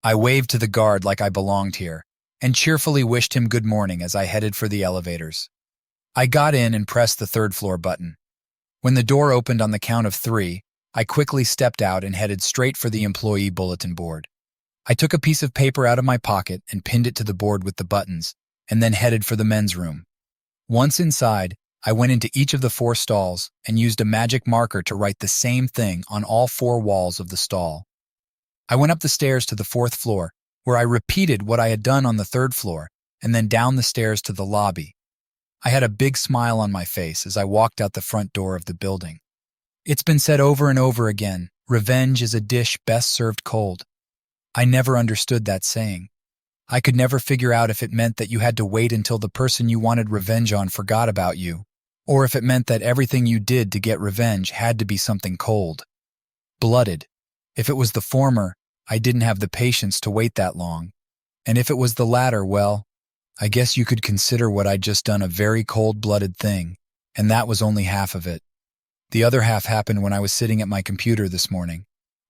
I waved to the guard like I belonged here, and cheerfully wished him good morning as I headed for the elevators. I got in and pressed the third-floor button. When the door opened on the count of 3, I quickly stepped out and headed straight for the employee bulletin board. I took a piece of paper out of my pocket and pinned it to the board with the buttons, and then headed for the men's room. Once inside, I went into each of the 4 stalls and used a magic marker to write the same thing on all 4 walls of the stall. I went up the stairs to the 4th floor, where I repeated what I had done on the 3rd floor, and then down the stairs to the lobby. I had a big smile on my face as I walked out the front door of the building. It's been said over and over again, revenge is a dish best served cold. I never understood that saying. I could never figure out if it meant that you had to wait until the person you wanted revenge on forgot about you, or if it meant that everything you did to get revenge had to be something cold, blooded. If it was the former, I didn't have the patience to wait that long. And if it was the latter, well, I guess you could consider what I'd just done a very cold-blooded thing, and that was only half of it. The other half happened when I was sitting at my computer this morning.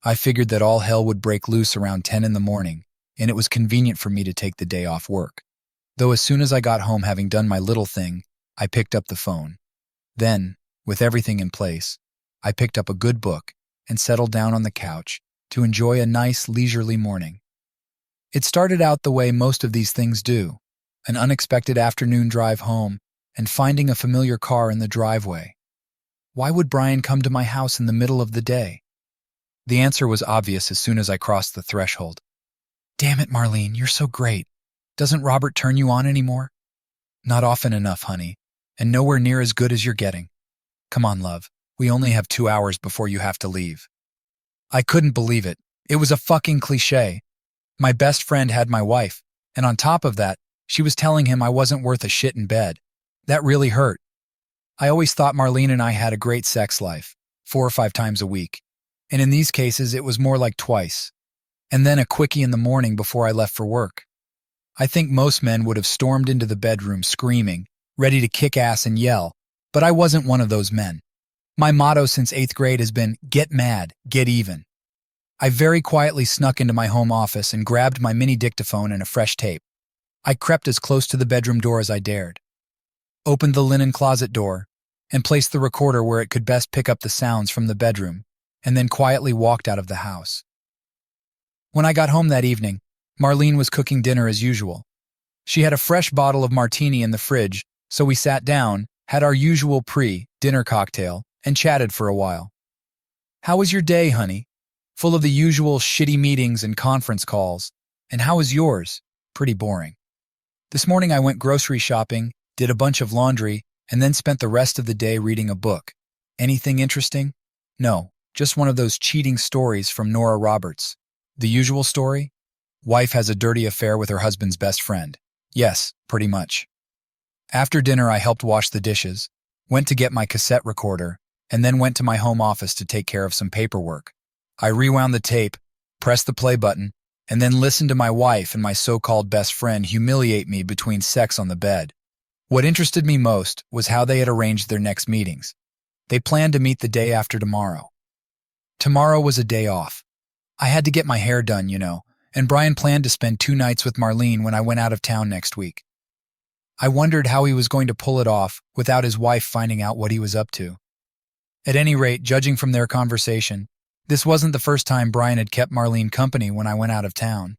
I figured that all hell would break loose around 10 in the morning, and it was convenient for me to take the day off work. Though as soon as I got home having done my little thing, I picked up the phone. Then, with everything in place, I picked up a good book and settled down on the couch to enjoy a nice, leisurely morning. It started out the way most of these things do, an unexpected afternoon drive home and finding a familiar car in the driveway. Why would Brian come to my house in the middle of the day? The answer was obvious as soon as I crossed the threshold. Damn it, Marlene, you're so great. Doesn't Robert turn you on anymore? Not often enough, honey, and nowhere near as good as you're getting. Come on, love. We only have 2 hours before you have to leave. I couldn't believe it. It was a fucking cliché. My best friend had my wife, and on top of that, she was telling him I wasn't worth a shit in bed. That really hurt. I always thought Marlene and I had a great sex life, 4 or 5 times a week. And in these cases, it was more like twice. And then a quickie in the morning before I left for work. I think most men would have stormed into the bedroom screaming, ready to kick ass and yell, but I wasn't one of those men. My motto since 8th grade has been, get mad, get even. I very quietly snuck into my home office and grabbed my mini dictaphone and a fresh tape. I crept as close to the bedroom door as I dared, opened the linen closet door, and placed the recorder where it could best pick up the sounds from the bedroom, and then quietly walked out of the house. When I got home that evening, Marlene was cooking dinner as usual. She had a fresh bottle of martini in the fridge, so we sat down, had our usual pre-dinner cocktail, and chatted for a while. How was your day, honey? Full of the usual shitty meetings and conference calls. And how was yours? Pretty boring. This morning I went grocery shopping, did a bunch of laundry, and then spent the rest of the day reading a book. Anything interesting? No, just one of those cheating stories from Nora Roberts. The usual story? Wife has a dirty affair with her husband's best friend. Yes, pretty much. After dinner I helped wash the dishes, went to get my cassette recorder, and then went to my home office to take care of some paperwork. I rewound the tape, pressed the play button, and then listened to my wife and my so-called best friend humiliate me between sex on the bed. What interested me most was how they had arranged their next meetings. They planned to meet the day after tomorrow. Tomorrow was a day off. I had to get my hair done, and Brian planned to spend 2 nights with Marlene when I went out of town next week. I wondered how he was going to pull it off without his wife finding out what he was up to. At any rate, judging from their conversation, this wasn't the first time Brian had kept Marlene company when I went out of town.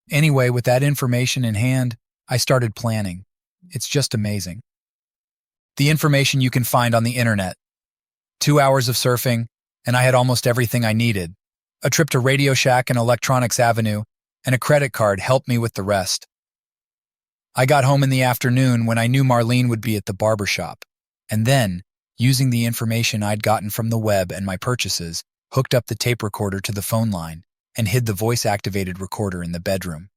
Anyway, with that information in hand, I started planning. It's just amazing. The information you can find on the internet. 2 hours of surfing, and I had almost everything I needed. A trip to Radio Shack and Electronics Avenue, and a credit card helped me with the rest. I got home in the afternoon when I knew Marlene would be at the barber shop, and then, using the information I'd gotten from the web and my purchases, hooked up the tape recorder to the phone line and hid the voice-activated recorder in the bedroom.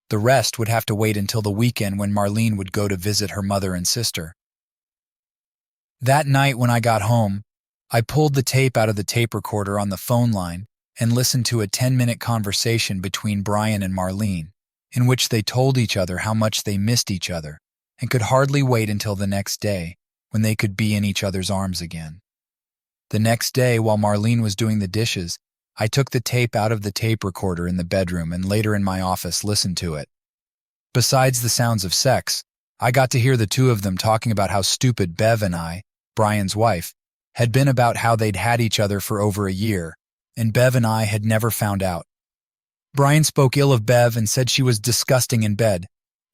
The rest would have to wait until the weekend when Marlene would go to visit her mother and sister. That night when I got home, I pulled the tape out of the tape recorder on the phone line and listened to a 10-minute conversation between Brian and Marlene, in which they told each other how much they missed each other and could hardly wait until the next day when they could be in each other's arms again. The next day, while Marlene was doing the dishes, I took the tape out of the tape recorder in the bedroom and later in my office listened to it. Besides the sounds of sex, I got to hear the two of them talking about how stupid Bev and I, Brian's wife, had been about how they'd had each other for over a year, and Bev and I had never found out. Brian spoke ill of Bev and said she was disgusting in bed.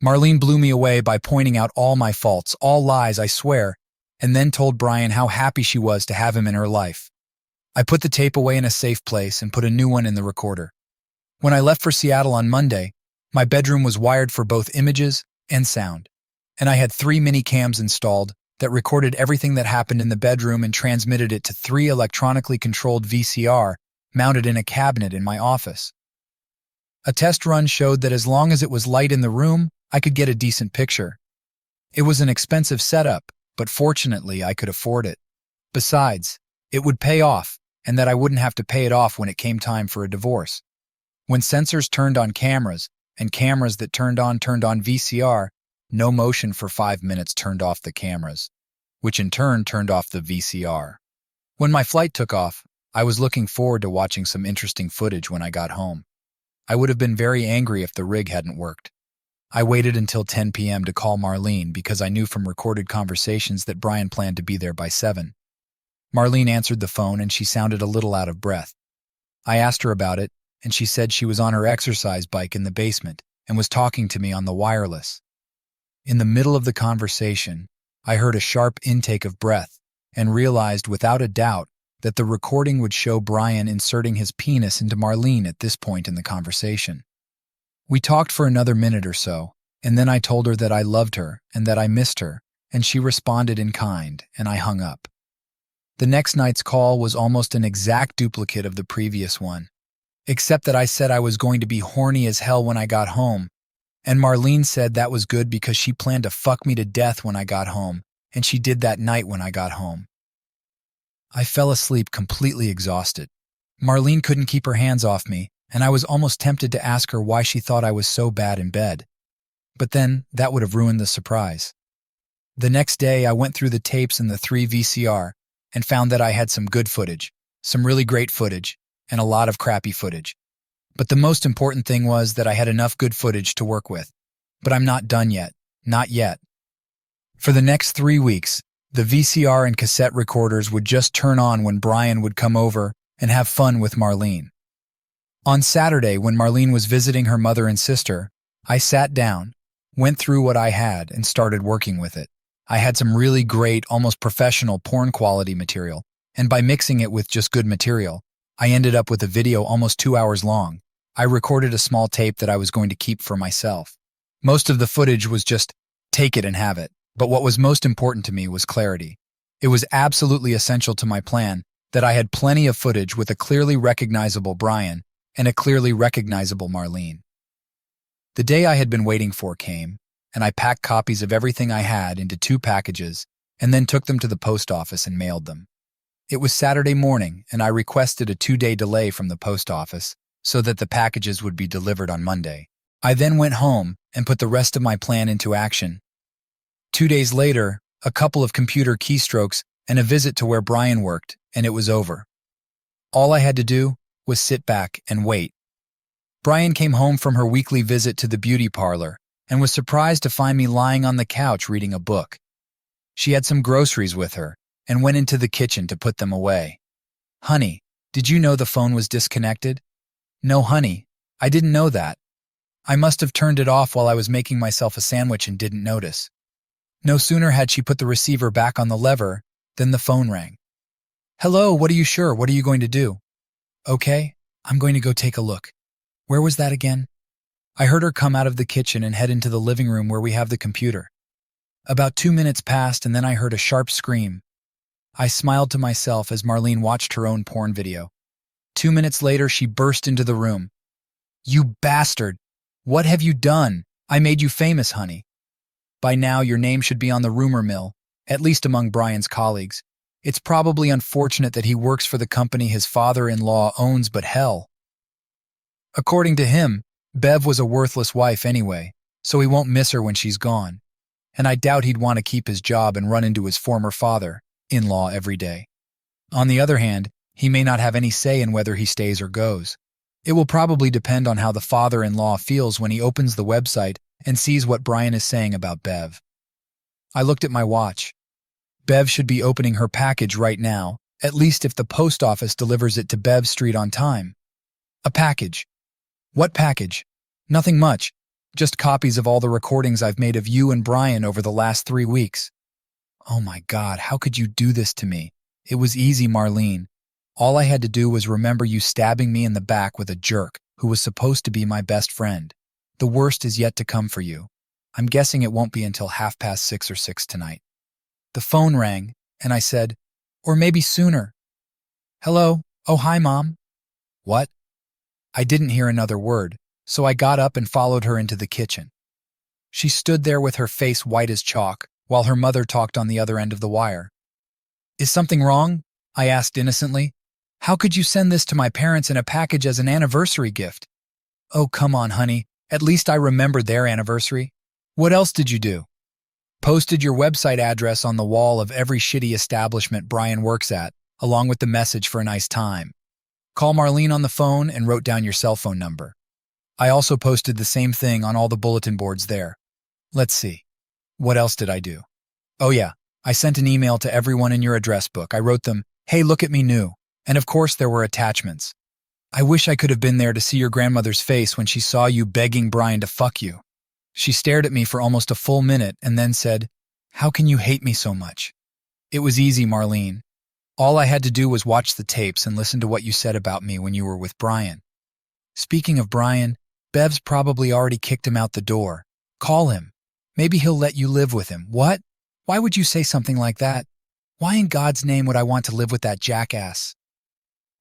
Marlene blew me away by pointing out all my faults, all lies, I swear, and then told Brian how happy she was to have him in her life. I put the tape away in a safe place and put a new one in the recorder. When I left for Seattle on Monday, my bedroom was wired for both images and sound, and I had 3 mini cams installed that recorded everything that happened in the bedroom and transmitted it to 3 electronically controlled VCR mounted in a cabinet in my office. A test run showed that as long as it was light in the room, I could get a decent picture. It was an expensive setup, but fortunately I could afford it. Besides, it would pay off, and that I wouldn't have to pay it off when it came time for a divorce. When sensors turned on cameras, and cameras that turned on VCR, no motion for 5 minutes turned off the cameras, which in turn turned off the VCR. When my flight took off, I was looking forward to watching some interesting footage when I got home. I would have been very angry if the rig hadn't worked. I waited until 10 p.m. to call Marlene because I knew from recorded conversations that Brian planned to be there by 7. Marlene answered the phone and she sounded a little out of breath. I asked her about it, and she said she was on her exercise bike in the basement and was talking to me on the wireless. In the middle of the conversation, I heard a sharp intake of breath and realized without a doubt that the recording would show Brian inserting his penis into Marlene at this point in the conversation. We talked for another minute or so, and then I told her that I loved her and that I missed her, and she responded in kind, and I hung up. The next night's call was almost an exact duplicate of the previous one, except that I said I was going to be horny as hell when I got home, and Marlene said that was good because she planned to fuck me to death when I got home, and she did that night when I got home. I fell asleep completely exhausted. Marlene couldn't keep her hands off me, and I was almost tempted to ask her why she thought I was so bad in bed. But then, that would have ruined the surprise. The next day, I went through the tapes in the 3 VCR and found that I had some good footage, some really great footage, and a lot of crappy footage. But the most important thing was that I had enough good footage to work with. But I'm not done yet. Not yet. For the next 3 weeks, the VCR and cassette recorders would just turn on when Brian would come over and have fun with Marlene. On Saturday, when Marlene was visiting her mother and sister, I sat down, went through what I had, and started working with it. I had some really great, almost professional porn quality material, and by mixing it with just good material, I ended up with a video almost 2 hours long. I recorded a small tape that I was going to keep for myself. Most of the footage was just take it and have it, but what was most important to me was clarity. It was absolutely essential to my plan that I had plenty of footage with a clearly recognizable Brian and a clearly recognizable Marlene. The day I had been waiting for came, and I packed copies of everything I had into 2 packages and then took them to the post office and mailed them. It was Saturday morning, and I requested a 2-day delay from the post office so that the packages would be delivered on Monday. I then went home and put the rest of my plan into action. 2 days later, a couple of computer keystrokes and a visit to where Brian worked, and it was over. All I had to do was sit back and wait. Brian came home from her weekly visit to the beauty parlor and was surprised to find me lying on the couch reading a book. She had some groceries with her and went into the kitchen to put them away. "Honey, did you know the phone was disconnected?" "No, honey, I didn't know that. I must have turned it off while I was making myself a sandwich and didn't notice." No sooner had she put the receiver back on the lever than the phone rang. "Hello, what are you sure? What are you going to do?" "Okay, I'm going to go take a look. Where was that again?" I heard her come out of the kitchen and head into the living room where we have the computer. About 2 minutes passed and then I heard a sharp scream. I smiled to myself as Marlene watched her own porn video. 2 minutes later, she burst into the room. "You bastard! What have you done? I made you famous, honey. By now, your name should be on the rumor mill, at least among Brian's colleagues. It's probably unfortunate that he works for the company his father-in-law owns, but hell. According to him, Bev was a worthless wife anyway, so he won't miss her when she's gone. And I doubt he'd want to keep his job and run into his former father-in-law every day. On the other hand, He may not have any say in whether he stays or goes. It will probably depend on how the father-in-law feels when he opens the website and sees what Brian is saying about Bev. I looked at my watch. Bev should be opening her package right now, at least if the post office delivers it to Bev Street on time. A package. What package? Nothing much. Just copies of all the recordings I've made of you and Brian over the last 3 weeks. Oh my God, how could you do this to me? It was easy, Marlene. All I had to do was remember you stabbing me in the back with a jerk who was supposed to be my best friend. The worst is yet to come for you. I'm guessing it won't be until 6:30 or 6 tonight. The phone rang, and I said, or maybe sooner. Hello? Oh, hi, Mom. What? I didn't hear another word, so I got up and followed her into the kitchen. She stood there with her face white as chalk, while her mother talked on the other end of the wire. Is something wrong? I asked innocently. How could you send this to my parents in a package as an anniversary gift? Oh, come on, honey. At least I remembered their anniversary. What else did you do? Posted your website address on the wall of every shitty establishment Brian works at, along with the message for a nice time. Call Marlene on the phone and wrote down your cell phone number. I also posted the same thing on all the bulletin boards there. Let's see. What else did I do? Oh yeah, I sent an email to everyone in your address book. I wrote them, hey, look at me new. And of course there were attachments. I wish I could have been there to see your grandmother's face when she saw you begging Brian to fuck you. She stared at me for almost a full minute and then said, how can you hate me so much? It was easy, Marlene. All I had to do was watch the tapes and listen to what you said about me when you were with Brian. Speaking of Brian, Bev's probably already kicked him out the door. Call him. Maybe he'll let you live with him. What? Why would you say something like that? Why in God's name would I want to live with that jackass?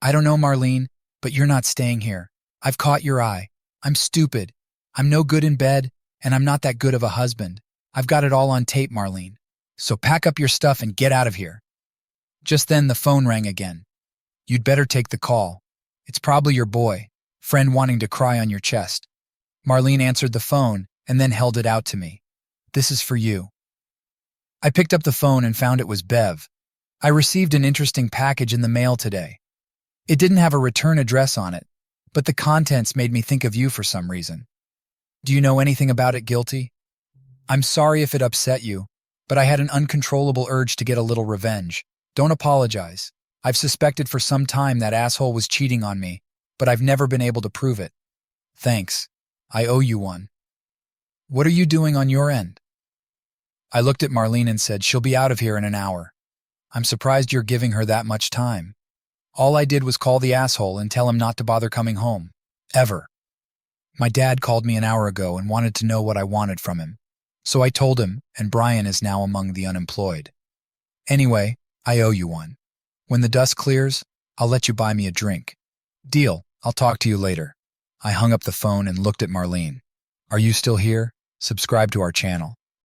I don't know, Marlene, but you're not staying here. I've caught your eye. I'm stupid. I'm no good in bed, and I'm not that good of a husband. I've got it all on tape, Marlene. So pack up your stuff and get out of here. Just then the phone rang again. You'd better take the call. It's probably your boy, friend wanting to cry on your chest. Marlene answered the phone and then held it out to me. This is for you. I picked up the phone and found it was Bev. I received an interesting package in the mail today. It didn't have a return address on it, but the contents made me think of you for some reason. Do you know anything about it, Guilty? I'm sorry if it upset you, but I had an uncontrollable urge to get a little revenge. Don't apologize. I've suspected for some time that asshole was cheating on me, but I've never been able to prove it. Thanks. I owe you one. What are you doing on your end? I looked at Marlene and said, she'll be out of here in an hour. I'm surprised you're giving her that much time. All I did was call the asshole and tell him not to bother coming home. Ever. My dad called me an hour ago and wanted to know what I wanted from him. So I told him, and Brian is now among the unemployed. Anyway, I owe you one. When the dust clears, I'll let you buy me a drink. Deal. I'll talk to you later. I hung up the phone and looked at Marlene. Are you still here? Subscribe to our channel.